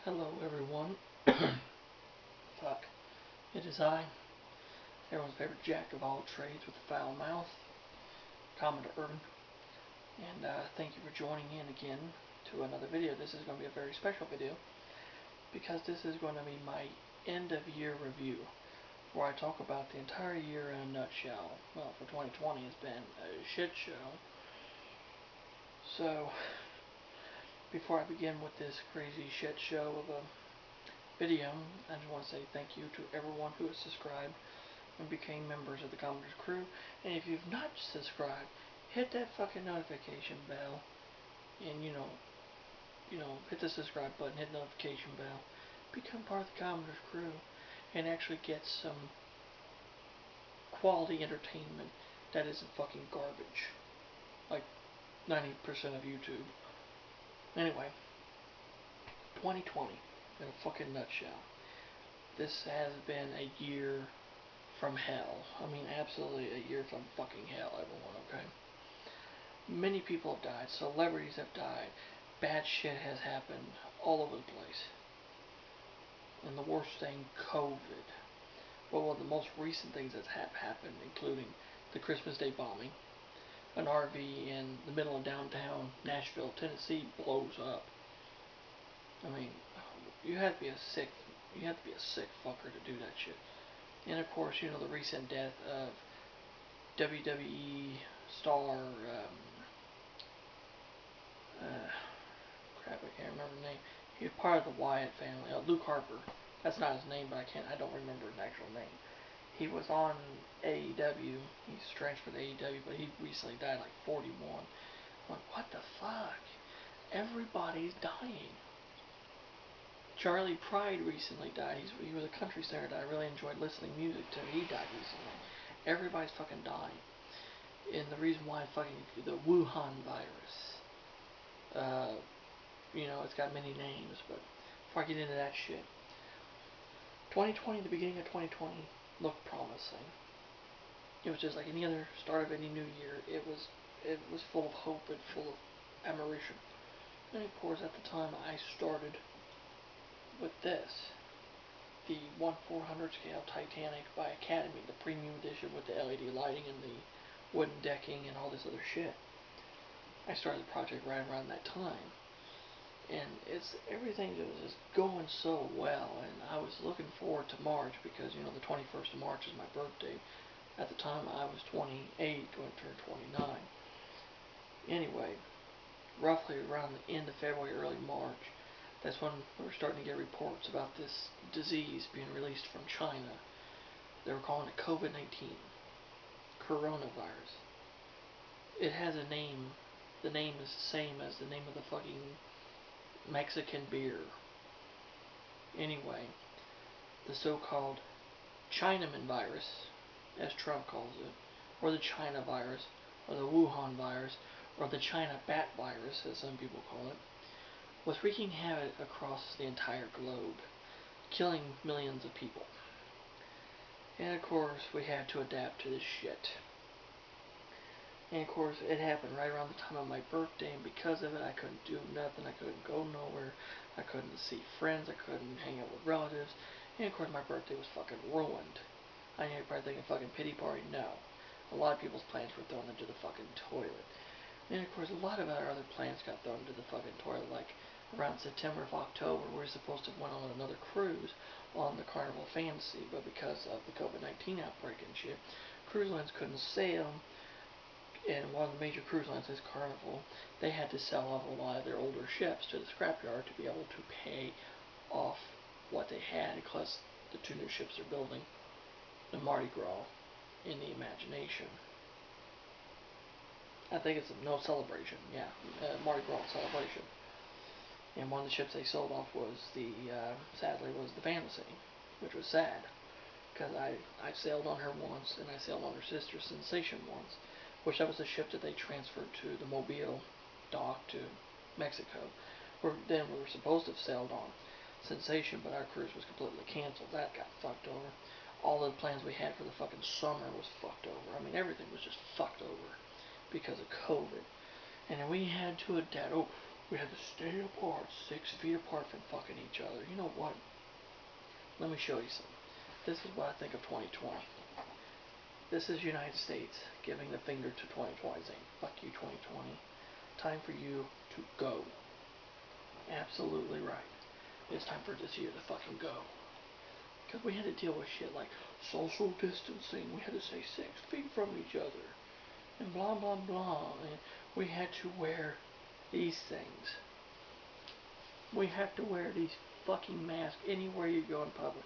Hello everyone. Fuck. It is I, everyone's favorite jack of all trades with a foul mouth, Commodore Urban. And thank you for joining in again to another video. This is going to be a very special video because this is going to be my end of year review where I talk about the entire year in a nutshell. Well, for 2020 it's been a shit show. So, before I begin with this crazy shit show of a video, I just want to say thank you to everyone who has subscribed and became members of the Commodore's crew. And if you've not subscribed, hit that fucking notification bell and you know, hit the subscribe button, hit the notification bell, become part of the Commodore's crew, and actually get some quality entertainment that isn't fucking garbage, like 90% of YouTube. Anyway, 2020 in a fucking nutshell. This has been a year from hell. I mean, absolutely a year from fucking hell, everyone, okay? Many people have died. Celebrities have died. Bad shit has happened all over the place. And the worst thing, COVID. Well, one of the most recent things that's happened, including the Christmas Day bombing. An RV in the middle of downtown Nashville, Tennessee blows up. I mean, you have to be a sick fucker to do that shit. And of course, you know, the recent death of WWE star, crap, I can't remember the name. He was part of the Wyatt family. Luke Harper. That's not his name, but I don't remember his actual name. He was on AEW. He's transferred to AEW, but he recently died, like 41. I'm like, what the fuck? Everybody's dying. Charlie Pride recently died. He was a country singer that I really enjoyed listening to music to. He died recently. Everybody's fucking dying. And the reason why the Wuhan virus, you know, it's got many names, but before I get into that shit, 2020, the beginning of 2020, looked promising. It was just like any other start of any new year. It was full of hope and full of admiration. And of course, at the time, I started with this, the 1/400 scale Titanic by Academy, the premium edition with the LED lighting and the wooden decking and all this other shit. I started the project right around that time, and everything was just going so well, and I was looking forward to March because, you know, the 21st of March is my birthday. At the time I was 28, going to turn 29. Anyway, roughly around the end of February, early March, that's when we were starting to get reports about this disease being released from China. They were calling it COVID-19, coronavirus. It has a name. The name is the same as the name of the fucking Mexican beer. Anyway, the so-called Chinaman virus, as Trump calls it, or the China virus, or the Wuhan virus, or the China bat virus, as some people call it, was wreaking havoc across the entire globe, killing millions of people. And of course, we had to adapt to this shit. And of course, it happened right around the time of my birthday, and because of it, I couldn't do nothing. I couldn't go nowhere. I couldn't see friends. I couldn't hang out with relatives. And of course, my birthday was fucking ruined. I know you're probably thinking, fucking pity party. No. A lot of people's plans were thrown into the fucking toilet. And of course, a lot of our other plans got thrown into the fucking toilet, like around September of October, we were supposed to have went on another cruise on the Carnival Fantasy, but because of the COVID-19 outbreak and shit, cruise lines couldn't sail, and one of the major cruise lines is Carnival. They had to sell off a lot of their older ships to the scrapyard to be able to pay off what they had, plus the 2 new ships they're building, the Mardi Gras in the Imagination. I think it's no Celebration, yeah, Mardi Gras Celebration. And one of the ships they sold off was sadly, was the Fantasy, which was sad, because I sailed on her once, and I sailed on her sister Sensation once, which that was the ship that they transferred to the Mobile dock to Mexico, where then we were supposed to have sailed on Sensation, but our cruise was completely canceled. That got fucked over. All the plans we had for the fucking summer was fucked over. I mean, everything was just fucked over because of COVID. And then we had to adapt. Oh, We had to stay apart, 6 feet apart from fucking each other. You know what? Let me show you something. This is what I think of 2020. This is United States giving the finger to 2020, saying, fuck you 2020. Time for you to go. Absolutely right. It's time for this year to fucking go. Because we had to deal with shit like social distancing. We had to stay 6 feet from each other. And blah, blah, blah. And we had to wear these things. We have to wear these fucking masks anywhere you go in public.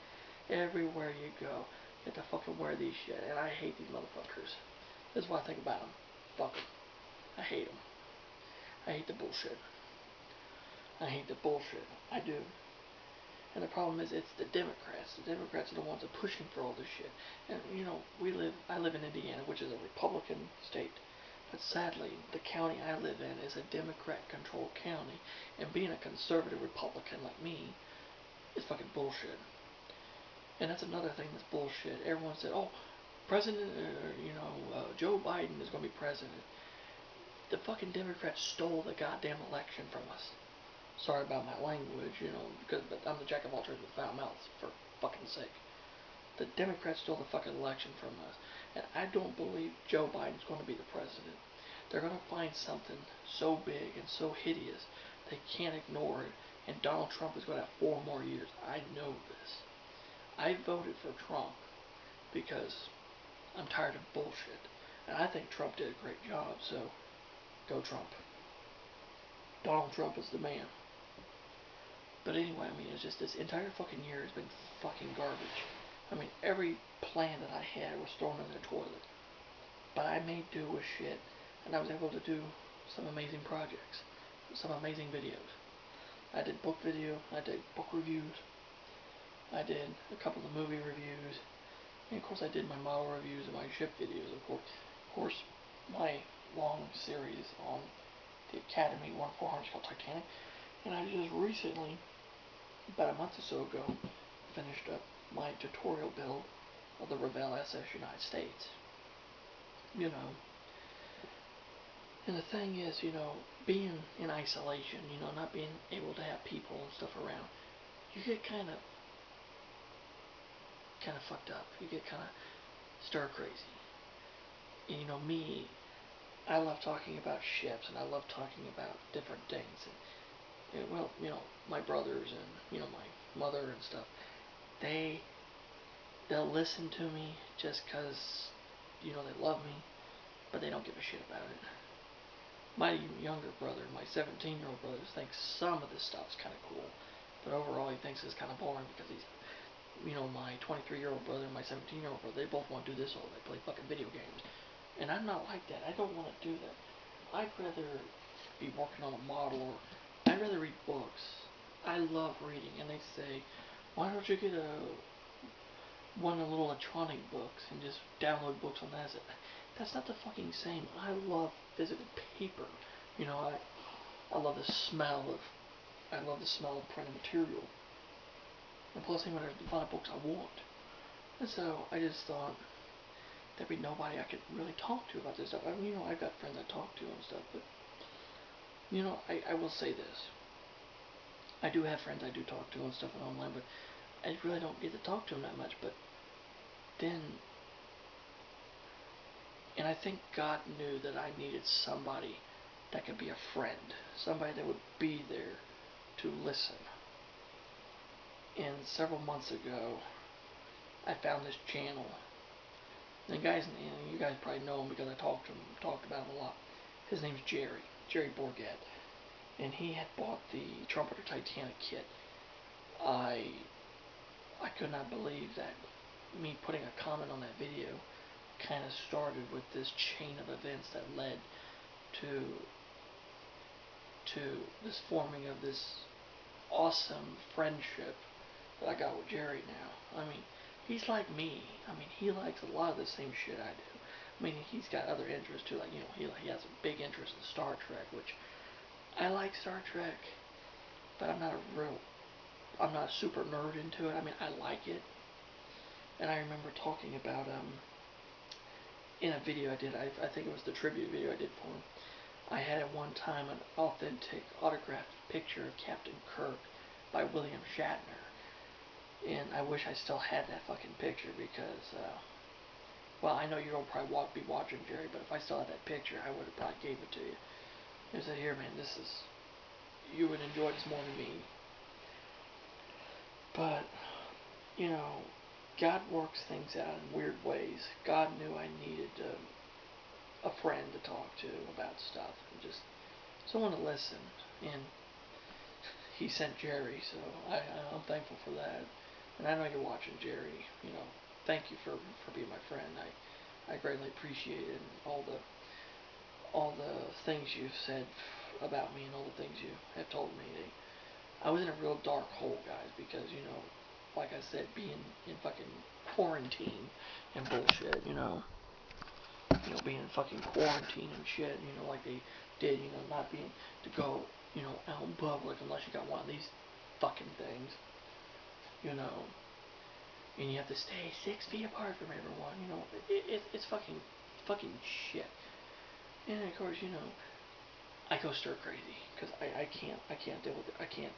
Everywhere you go. You have to fucking wear these shit. And I hate these motherfuckers. This is what I think about them. Fuck them. I hate them. I hate the bullshit. I hate the bullshit. I do. And the problem is, it's the Democrats. The Democrats are the ones that are pushing for all this shit. And you know, I live in Indiana, which is a Republican state. But sadly, the county I live in is a Democrat-controlled county, and being a conservative Republican like me is fucking bullshit. And that's another thing that's bullshit. Everyone said, "Oh, Joe Biden is going to be president." The fucking Democrats stole the goddamn election from us. Sorry about my language, but I'm the jack of all trades with foul mouth, for fucking sake. The Democrats stole the fucking election from us, and I don't believe Joe Biden's going to be the president. They're going to find something so big and so hideous they can't ignore it, and Donald Trump is going to have 4 more years. I know this. I voted for Trump because I'm tired of bullshit, and I think Trump did a great job, so go Trump. Donald Trump is the man. But anyway, I mean, it's just this entire fucking year has been fucking garbage. I mean, every plan that I had was thrown in the toilet. But I made do with shit, and I was able to do some amazing projects, some amazing videos. I did book video, I did book reviews, I did a couple of movie reviews, and of course I did my model reviews and my ship videos, of course, my long series on the Academy 1-400 called Titanic, and I just recently, about a month or so ago, finished up my tutorial build of the Revell SS United States. And the thing is, being in isolation, not being able to have people and stuff around, you get kind of fucked up. You get kind of stir crazy. And me, I love talking about ships, and I love talking about different things. And my brothers and, my mother and stuff, they'll listen to me just because, they love me, but they don't give a shit about it. My younger brother, my 17-year-old brother, thinks some of this stuff's kind of cool, but overall he thinks it's kind of boring because he's, my 23-year-old brother and my 17-year-old brother, they both want to do this all day, play fucking video games. And I'm not like that. I don't want to do that. I'd rather be working on a model, or I'd rather read books. I love reading, and they say, why don't you get one of the little electronic books and just download books on that? That's not the fucking same. I love physical paper. I love the smell of printed material. And plus, there's a lot of books I want. And so I just thought there'd be nobody I could really talk to about this stuff. I mean, I've got friends I talk to and stuff, but I will say this. I do have friends I do talk to and stuff online, but I really don't get to talk to them that much. But then, and I think God knew that I needed somebody that could be a friend, somebody that would be there to listen. And several months ago, I found this channel. And you guys probably know him because I talked about him a lot. His name's Jerry Bourget. And he had bought the Trumpeter Titanic kit. I could not believe that me putting a comment on that video kind of started with this chain of events that led to this forming of this awesome friendship that I got with Jerry now. I mean, he's like me. I mean, he likes a lot of the same shit I do. I mean, he's got other interests too. Like, he has a big interest in Star Trek, which I like Star Trek, but I'm not a super nerd into it. I mean, I like it. And I remember talking about, in a video I did, I think it was the tribute video I did for him, I had at one time an authentic autographed picture of Captain Kirk by William Shatner. And I wish I still had that fucking picture because, well, I know you'll probably be watching, Jerry, but if I still had that picture, I would have probably gave it to you. I said, here, man, this is, you would enjoy this more than me. But, you know, God works things out in weird ways. God knew I needed a friend to talk to about stuff and just someone to listen. And he sent Jerry, so I'm thankful for that. And I know you're watching, Jerry. You know, thank you for being my friend. I greatly appreciate it, and all the things you've said about me and all the things you have told me. I was in a real dark hole, guys, because, you know, like I said, being in fucking quarantine and bullshit, you know, being in fucking quarantine and shit, you know, like they did, you know, not being to go, you know, out in public unless you got one of these fucking things, you know, and you have to stay 6 feet apart from everyone, you know, it's fucking shit. And of course, you know, I go stir crazy because I can't deal with it. I can't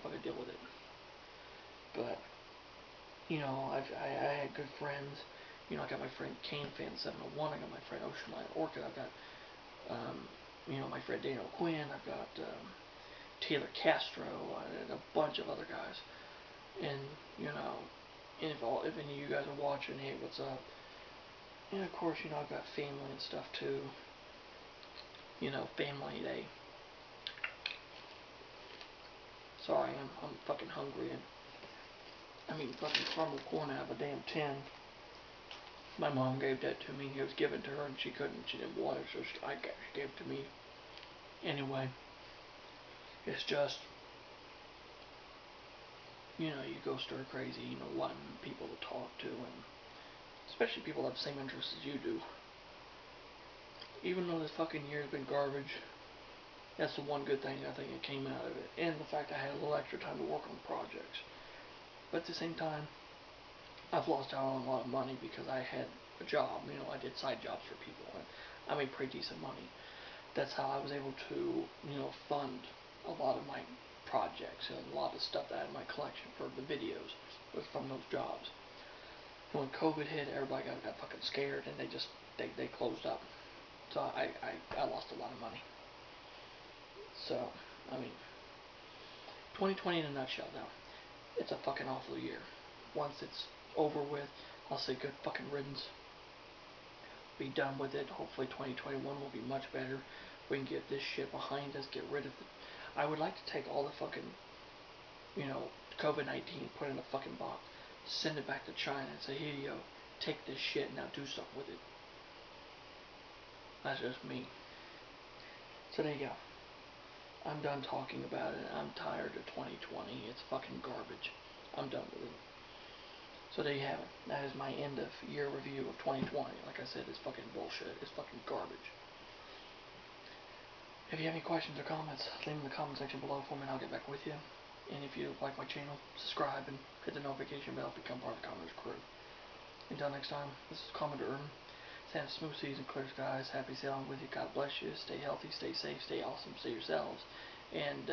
fucking deal with it. But you know, I had good friends. You know, I got my friend Kane Fan 701. I got my friend Ocean Line Orchid. I've got you know, my friend Daniel Quinn. I've got Taylor Castro and a bunch of other guys. And you know, and if any of you guys are watching, hey, what's up? And of course, you know, I've got family and stuff too. You know, family day. Sorry, I'm fucking hungry and I'm eating fucking caramel corn out of a damn tin. My mom gave that to me. It was given to her and she didn't want it, so she gave it to me. Anyway, it's just, you know, you go stir crazy, you know, wanting people to talk to, and especially people that have the same interests as you do. Even though this fucking year has been garbage, that's the one good thing I think that came out of it. And the fact I had a little extra time to work on projects. But at the same time, I've lost out on a lot of money because I had a job. You know, I did side jobs for people, and I made pretty decent money. That's how I was able to, you know, fund a lot of my projects and a lot of stuff that I had in my collection for the videos was from those jobs. And when COVID hit, everybody got fucking scared, and they closed up. So I lost a lot of money. So, I mean, 2020 in a nutshell now. It's a fucking awful year. Once it's over with, I'll say good fucking riddance. Be done with it. Hopefully 2021 will be much better. We can get this shit behind us, get rid of it. I would like to take all the fucking, you know, COVID-19, put it in a fucking box, send it back to China and say, here you go, take this shit, now do something with it. That's just me. So there you go. I'm done talking about it. I'm tired of 2020. It's fucking garbage. I'm done with it. So there you have it. That is my end of year review of 2020. Like I said, it's fucking bullshit. It's fucking garbage. If you have any questions or comments, leave them in the comment section below for me and I'll get back with you. And if you like my channel, subscribe and hit the notification bell to become part of the Commoners crew. Until next time, this is Commander Erm. Have smooth seas and clear skies. Happy sailing with you. God bless you. Stay healthy, stay safe, stay awesome, stay yourselves. And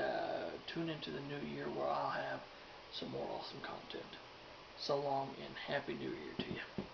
tune into the new year where I'll have some more awesome content. So long and Happy New Year to you.